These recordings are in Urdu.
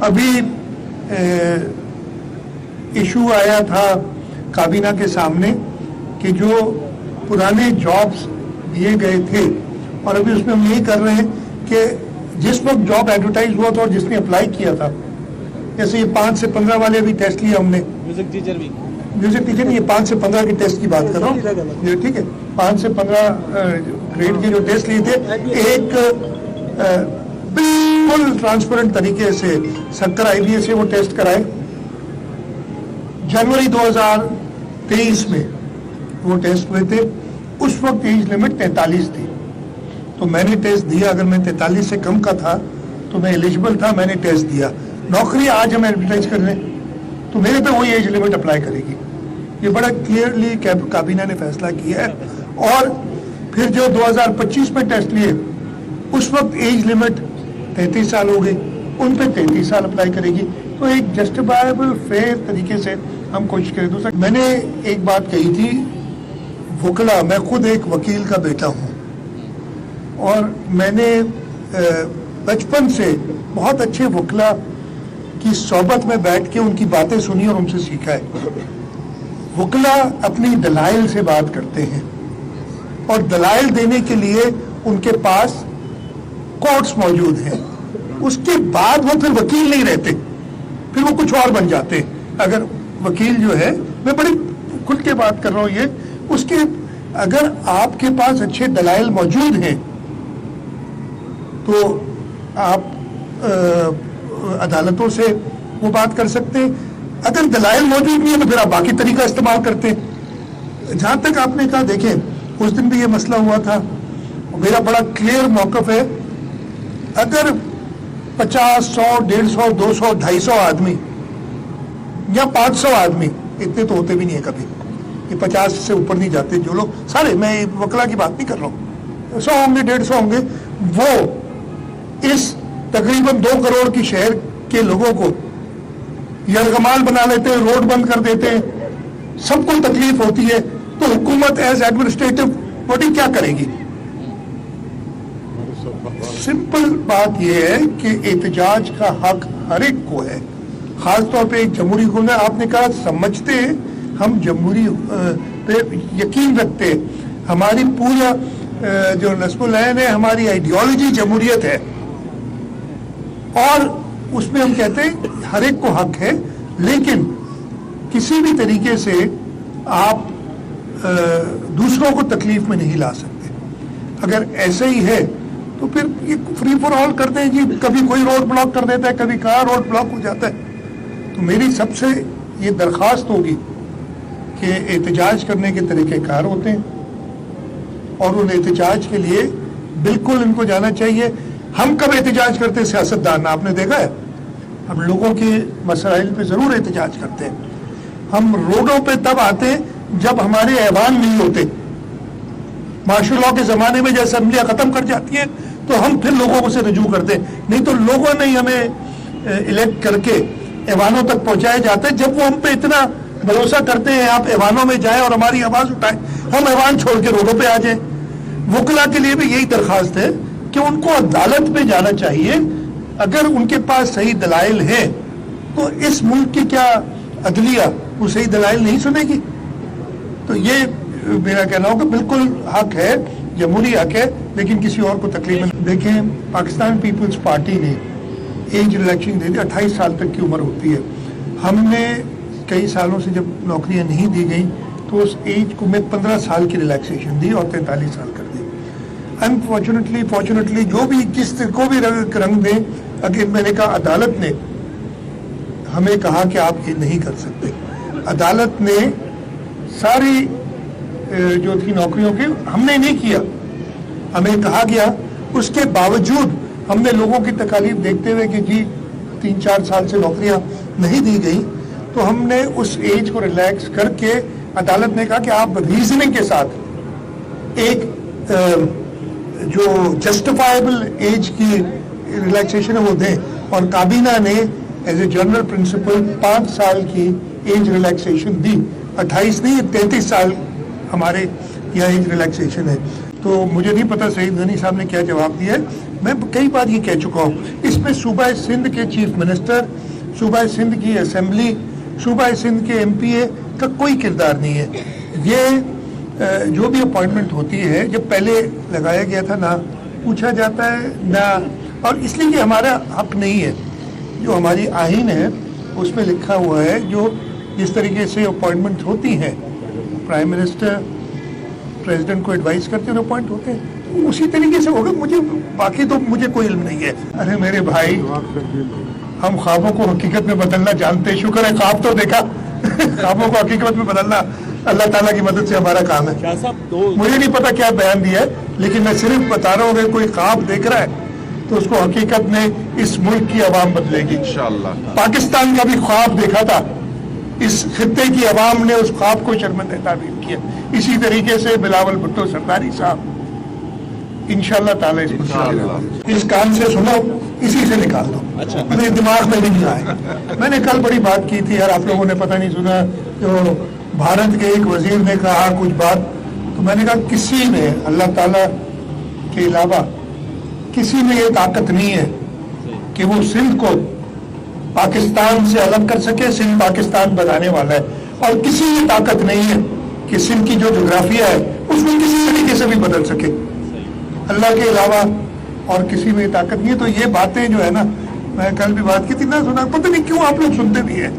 ابھی ایشو آیا تھا کابینہ کے سامنے کہ جو پرانے جابز دیے گئے تھے اور ابھی اس میں ہم یہی کر رہے ہیں کہ جس وقت جاب ایڈورٹائز ہوا تھا اور جس نے اپلائی کیا تھا، جیسے یہ 5 سے 15 والے ابھی ٹیسٹ لیا ہم نے، میوزک ٹیچر نہیں، یہ 5 سے 15 کے ٹیسٹ کی بات کر رہا ہوں، ٹھیک ہے، 5 سے 15 گریڈ کے جو ٹیسٹ لیے تھے، ایک بالکل ٹرانسپیرنٹ طریقے سے 70 IBA سے وہ ٹیسٹ کرائے. جنوری 2023 میں وہ ٹیسٹ ہوئے تھے. اس وقت ایج لمٹ 43 تھی، تو میں نے ٹیسٹ دیا. اگر میں 43 سے کم کا تھا تو میں ایلیجبل تھا، میں نے ٹیسٹ دیا. نوکری آج ہم ایڈورٹائز کر رہے ہیں تو میرے پہ وہی ایج لمٹ اپلائی کرے گی. یہ بڑا کلیئرلی کابینہ نے فیصلہ کیا ہے. اور پھر جو 2025 میں ٹیسٹ لیے اس وقت ایج لمٹ 33 سال ہو گئی، ان پہ 33 سال اپلائی کرے گی. تو ایک جسٹیفائبل فیئر طریقے سے ہم کوشش کریں. دوسرا میں نے ایک بات کہی تھی، وکلا، میں خود ایک وکیل کا بیٹا ہوں اور میں نے بچپن سے بہت اچھے وکلا کی صحبت میں بیٹھ کے ان کی باتیں سنی اور ان سے سیکھا ہے. وکلا اپنی دلائل سے بات کرتے ہیں اور دلائل دینے کے لیے ان کے پاس کورٹس موجود ہیں. اس کے بعد وہ پھر وکیل نہیں رہتے، پھر وہ کچھ اور بن جاتے ہیں. اگر وکیل جو ہے، میں بڑی کھل کے بات کر رہا ہوں، یہ اس کے اگر آپ کے پاس اچھے دلائل موجود ہیں تو آپ عدالتوں سے وہ بات کر سکتے ہیں. اگر دلائل موجود نہیں ہے تو پھر آپ باقی طریقہ استعمال کرتے ہیں. جہاں تک آپ نے کہا، دیکھیں اس دن بھی یہ مسئلہ ہوا تھا، میرا بڑا کلیئر موقف ہے. اگر 50 100 150 200 250 آدمی یا 500 آدمی، اتنے تو ہوتے بھی نہیں ہیں کبھی، یہ 50 سے اوپر نہیں جاتے جو لوگ سارے، میں وکلا کی بات نہیں کر رہا ہوں، 100 ہوں گے 150 ہوں گے، وہ اس تقریباً 2 کروڑ کی شہر کے لوگوں کو یرغمال بنا لیتے ہیں، روڈ بند کر دیتے ہیں، سب کو تکلیف ہوتی ہے. تو حکومت ایز ایڈمنسٹریٹو باڈی کیا کرے گی؟ سمپل بات یہ ہے کہ احتجاج کا حق ہر ایک کو ہے، خاص طور پہ ایک جمہوری حکومت. آپ نے کہا سمجھتے ہیں ہم جمہوری پہ یقین رکھتے ہیں، ہماری پورا جو نصب العین ہے، ہماری آئیڈیالوجی جمہوریت ہے اور اس میں ہم کہتے ہیں ہر ایک کو حق ہے، لیکن کسی بھی طریقے سے آپ دوسروں کو تکلیف میں نہیں لا سکتے. اگر ایسے ہی ہے تو پھر یہ فری فار آل کرتے ہیں جی، کبھی کوئی روڈ بلاک کر دیتا ہے، کبھی کہاں روڈ بلاک ہو جاتا ہے. تو میری سب سے یہ درخواست ہوگی کہ احتجاج کرنے کے طریقہ کار ہوتے ہیں اور ان احتجاج کے لیے بالکل ان کو جانا چاہیے. ہم کب احتجاج کرتے ہیں؟ سیاستدان، آپ نے دیکھا ہے ہم لوگوں کے مسائل پہ ضرور احتجاج کرتے ہیں. ہم روڈوں پہ تب آتے ہیں جب ہمارے ایوان نہیں ہوتے. مارشل لاء کے زمانے میں جب اسمبلیاں ختم کر جاتی ہیں تو ہم پھر لوگوں کو سے رجوع کرتے ہیں، نہیں تو لوگوں نے ہمیں الیکٹ کر کے ایوانوں تک پہنچایا جاتا ہے. جب وہ ہم پہ اتنا بھروسہ کرتے ہیں آپ ایوانوں میں جائیں اور ہماری آواز اٹھائیں، ہم ایوان چھوڑ کے روڈوں پہ آ جائیں. وکلا کے لیے بھی یہی درخواست ہے کہ ان کو عدالت میں جانا چاہیے. اگر ان کے پاس صحیح دلائل ہیں تو اس ملک کی کیا عدلیہ وہ صحیح دلائل نہیں سنے گی؟ تو یہ میرا کہنا ہوگا بالکل حق ہے، جمہوری حق ہے، لیکن کسی اور کو تکلیف میں. دیکھیں پاکستان پیپلز پارٹی نے ایج ریلیکسیشن دے دی، 28 سال تک کی عمر ہوتی ہے. ہم نے کئی سالوں سے جب نوکریاں نہیں دی گئیں تو اس ایج کو میں 15 سال کی ریلیکسیشن دی اور 43 سال کر دی. فارچونیٹلی جو بھی جس کو بھی رنگ دیں، اگر میں نے کہا عدالت نے ہمیں کہا کہ آپ یہ نہیں کر سکتے. عدالت نے ساری جو تھی نوکریوں کے، ہم نے نہیں کیا، ہمیں کہا گیا. اس کے باوجود ہم نے لوگوں کی تکالیف دیکھتے ہوئے کہ جی 3-4 سال سے نوکریاں نہیں دی گئی، تو ہم نے اس ایج کو ریلیکس کر کے عدالت نے کہا کہ آپ ریزننگ کے ساتھ ایک جو جسٹیفائبل ایج کی ریلیکسیشن ہے وہ دیں. اور کابینہ نے ایز اے جنرل پرنسپل 5 سال کی ایج ریلیکسیشن دی، 28 نہیں 33 سال ہمارے یہاں ایج ریلیکسیشن ہے. تو مجھے نہیں پتا سعید غنی صاحب نے کیا جواب دیا ہے، میں کئی بار یہ کہہ چکا ہوں، اس میں صوبہ سندھ کے چیف منسٹر، صوبہ سندھ کی اسمبلی، صوبہ سندھ کے ایم پی اے کا کوئی کردار نہیں ہے. یہ جو بھی اپوائنٹمنٹ ہوتی ہے، جب پہلے لگایا گیا تھا نہ پوچھا جاتا ہے نہ، اور اس لیے کہ ہمارا حق نہیں ہے. جو ہماری آئین ہے اس میں لکھا ہوا ہے، جو جس طریقے سے اپوائنٹمنٹ ہوتی ہیں، پرائم منسٹر پریزیڈنٹ کو ایڈوائز کرتے ہیں اپوائنٹ ہوتے ہیں، اسی طریقے سے ہوگا. مجھے باقی تو مجھے کوئی علم نہیں ہے. ارے میرے بھائی، ہم خوابوں کو حقیقت میں بدلنا جانتے. شکر ہے خواب تو دیکھا. خوابوں کو حقیقت میں بدلنا اللہ تعالیٰ کی مدد سے ہمارا کام ہے. مجھے نہیں پتا کیا بیان دیا ہے، لیکن میں صرف بتا رہا ہوں کہ کوئی خواب دیکھ رہا ہے تو اس کو حقیقت میں اس ملک کی عوام بدلے گی انشاءاللہ. پاکستان کا بھی خواب دیکھا تھا، اس خطے کی عوام نے اس خواب کو شرمندہ تعبیر کیا. اسی طریقے سے بلاول بھٹو سرداری صاحب انشاءاللہ تعالیٰ اس کان سے سنو، اسی سے نکال دو. میرے دماغ میں نہیں آئے. میں نے کل بڑی بات کی تھی یار، آپ لوگوں نے پتہ نہیں سنا. جو بھارت کے ایک وزیر نے کہا کچھ بات، تو میں نے کہا کسی نے اللہ تعالیٰ کے علاوہ کسی میں یہ طاقت نہیں ہے کہ وہ سندھ کو پاکستان سے الگ کر سکے. سندھ پاکستان بنانے والا ہے، اور کسی میں طاقت نہیں ہے کہ سندھ کی جو جغرافیہ ہے اس میں کسی طریقے سے بھی بدل سکے. اللہ کے علاوہ اور کسی میں طاقت نہیں ہے. تو یہ باتیں جو ہے نا، میں کل بھی بات کی تھی نہ، سنا پتہ نہیں کیوں آپ لوگ سنتے بھی ہیں.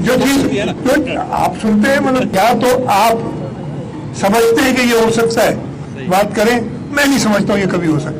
جو چیز آپ سنتے ہیں، مطلب یا تو آپ سمجھتے ہیں کہ یہ ہو سکتا ہے، بات کریں. میں نہیں سمجھتا ہوں یہ کبھی ہو سکتا.